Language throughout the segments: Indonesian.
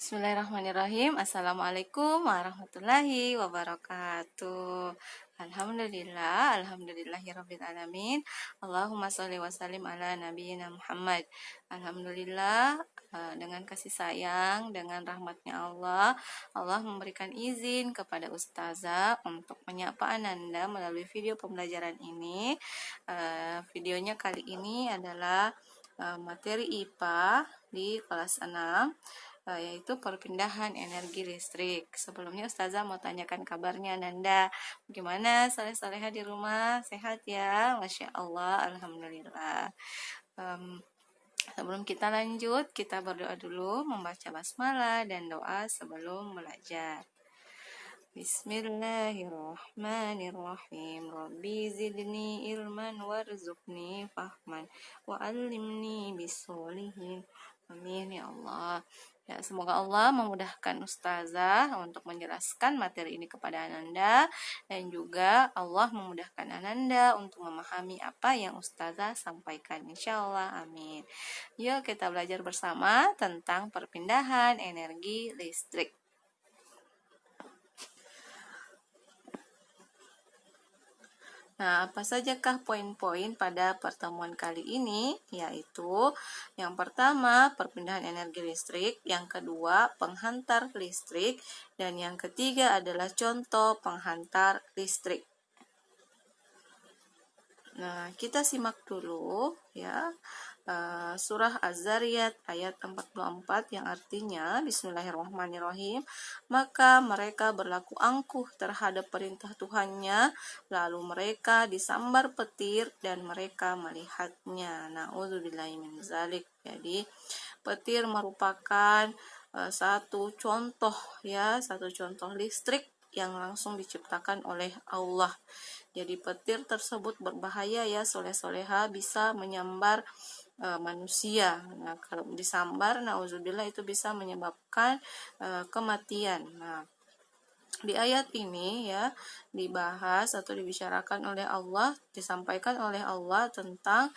Bismillahirrahmanirrahim. Assalamualaikum warahmatullahi wabarakatuh. Alhamdulillahirabbil alamin. Allahumma sholli wa sallim ala nabiyyina Muhammad. Alhamdulillah, dengan kasih sayang, dengan rahmatnya Allah memberikan izin kepada Ustazah untuk menyapa Ananda melalui video pembelajaran ini. Videonya kali ini adalah materi IPA di kelas 6, yaitu perpindahan energi listrik. Sebelumnya Ustazah mau tanyakan kabarnya Nanda. Bagaimana saleh-salehah di rumah? Sehat ya? Masya Allah, Alhamdulillah. Sebelum kita lanjut, kita berdoa dulu, membaca basmalah dan doa sebelum belajar. Bismillahirrahmanirrahim. Rabbi zidni ilman warzuqni fahman wa'allimni bisolihin. Amin ya Allah. Ya, semoga Allah memudahkan Ustazah untuk menjelaskan materi ini kepada Ananda, dan juga Allah memudahkan Ananda untuk memahami apa yang Ustazah sampaikan. Insya Allah, amin. Yuk kita belajar bersama tentang perpindahan energi listrik. Nah, apa sajakah poin-poin pada pertemuan kali ini? Yaitu, yang pertama, perpindahan energi listrik, yang kedua, penghantar listrik, dan yang ketiga adalah contoh penghantar listrik. Nah, kita simak dulu ya. Surah Az-Zariyat ayat 44 yang artinya Bismillahirrahmanirrahim, maka mereka berlaku angkuh terhadap perintah Tuhannya, lalu mereka disambar petir dan mereka melihatnya. Na'udzubillahi min dzalik. Jadi petir merupakan satu contoh listrik yang langsung diciptakan oleh Allah. Jadi petir tersebut berbahaya ya, soleh-soleha, bisa menyambar manusia. Nah, kalau disambar, nauzubillah, itu bisa menyebabkan kematian. Nah, di ayat ini ya dibahas atau dibicarakan oleh Allah, disampaikan oleh Allah tentang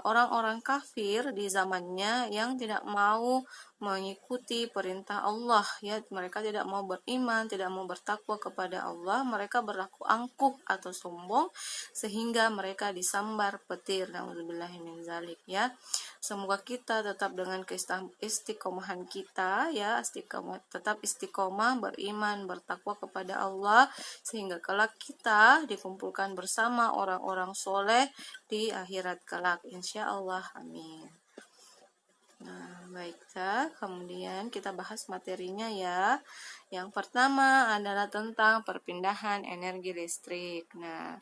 orang-orang kafir di zamannya yang tidak mau mengikuti perintah Allah ya, mereka tidak mau beriman, tidak mau bertakwa kepada Allah, mereka berlaku angkuh atau sombong sehingga mereka disambar petir. Nauzubillahi min dzalik ya. Semoga kita tetap dengan istiqomahan kita ya, tetap istiqomah, beriman, bertakwa kepada Allah, sehingga kelak kita dikumpulkan bersama orang-orang soleh di akhirat kelak, insya Allah, amin. Nah, baiklah, kemudian kita bahas materinya ya. Yang pertama adalah tentang perpindahan energi listrik. Nah,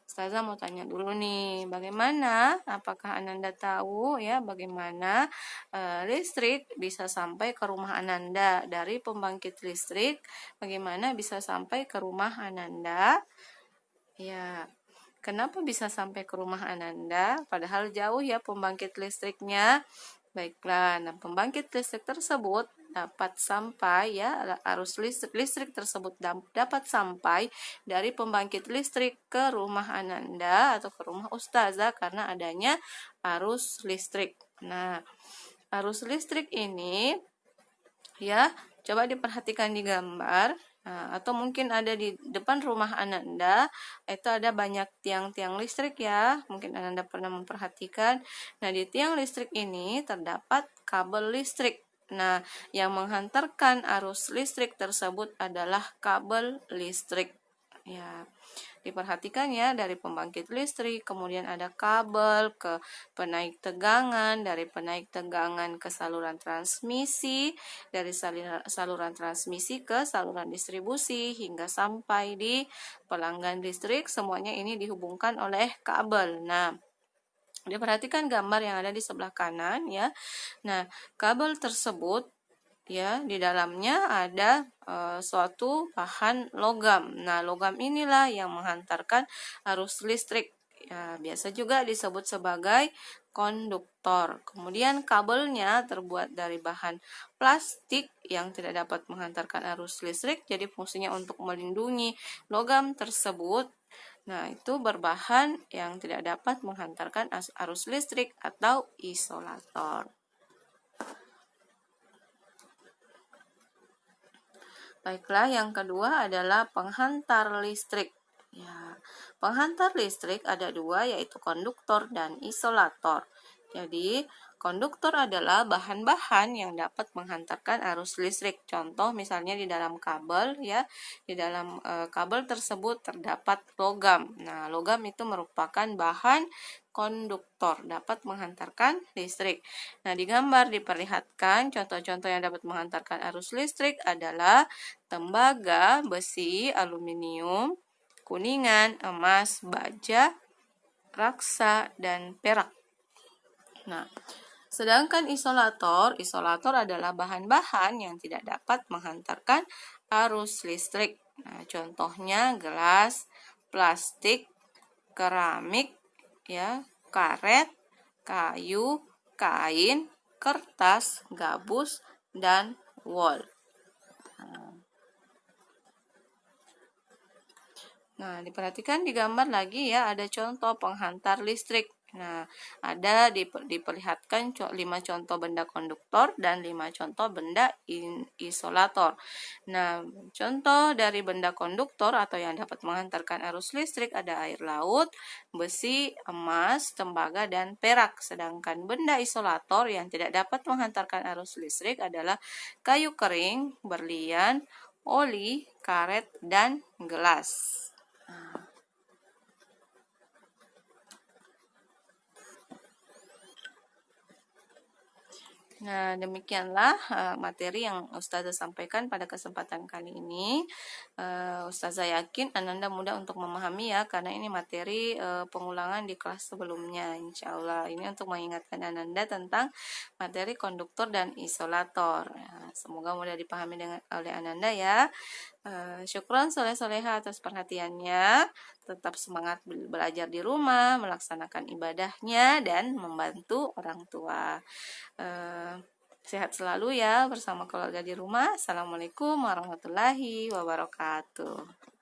Ustazah mau tanya dulu nih, bagaimana, apakah Ananda tahu ya bagaimana listrik bisa sampai ke rumah Ananda dari pembangkit listrik? Bagaimana bisa sampai ke rumah Ananda? Ya, kenapa bisa sampai ke rumah Ananda? Padahal jauh ya pembangkit listriknya. Baiklah, nah pembangkit listrik tersebut dapat sampai ya, arus listrik tersebut dapat sampai dari pembangkit listrik ke rumah Ananda atau ke rumah Ustazah karena adanya arus listrik. Nah, arus listrik ini ya, coba diperhatikan di gambar. Nah, atau mungkin ada di depan rumah Ananda, itu ada banyak tiang-tiang listrik ya, mungkin Ananda pernah memperhatikan. Nah, di tiang listrik ini terdapat kabel listrik. Nah, yang menghantarkan arus listrik tersebut adalah kabel listrik. Ya, diperhatikan ya, dari pembangkit listrik, kemudian ada kabel ke penaik tegangan, dari penaik tegangan ke saluran transmisi, dari saluran transmisi ke saluran distribusi, hingga sampai di pelanggan listrik, semuanya ini dihubungkan oleh kabel. Nah, diperhatikan gambar yang ada di sebelah kanan ya. Nah, kabel tersebut ya, di dalamnya ada suatu bahan logam. Nah, logam inilah yang menghantarkan arus listrik. Ya, biasa juga disebut sebagai konduktor. Kemudian kabelnya terbuat dari bahan plastik yang tidak dapat menghantarkan arus listrik, jadi fungsinya untuk melindungi logam tersebut. Nah, itu berbahan yang tidak dapat menghantarkan arus listrik atau isolator. Baiklah, yang kedua adalah penghantar listrik. Ya, penghantar listrik ada dua, yaitu konduktor dan isolator. Jadi, konduktor adalah bahan-bahan yang dapat menghantarkan arus listrik. Contoh misalnya di dalam kabel, ya, di dalam kabel tersebut terdapat logam. Nah, logam itu merupakan bahan konduktor, dapat menghantarkan listrik. Nah, di gambar diperlihatkan contoh-contoh yang dapat menghantarkan arus listrik adalah tembaga, besi, aluminium, kuningan, emas, baja, raksa, dan perak. Nah, sedangkan isolator adalah bahan-bahan yang tidak dapat menghantarkan arus listrik. Nah, contohnya gelas, plastik, keramik, ya, karet, kayu, kain, kertas, gabus, dan wol. Nah, diperhatikan di gambar lagi ya, ada contoh penghantar listrik. Nah, ada diperlihatkan 5 contoh benda konduktor dan 5 contoh benda isolator. Nah, contoh dari benda konduktor atau yang dapat menghantarkan arus listrik ada air laut, besi, emas, tembaga, dan perak. Sedangkan benda isolator yang tidak dapat menghantarkan arus listrik adalah kayu kering, berlian, oli, karet, dan gelas. Nah, demikianlah materi yang Ustazah sampaikan pada kesempatan kali ini. Ustazah yakin Ananda mudah untuk memahami ya, karena ini materi pengulangan di kelas sebelumnya. Insya Allah ini untuk mengingatkan Ananda tentang materi konduktor dan isolator. Semoga mudah dipahami oleh Ananda ya. Syukron soleh-soleha atas perhatiannya. Tetap semangat belajar di rumah, melaksanakan ibadahnya, dan membantu orang tua. Sehat selalu ya bersama keluarga di rumah. Assalamualaikum warahmatullahi wabarakatuh.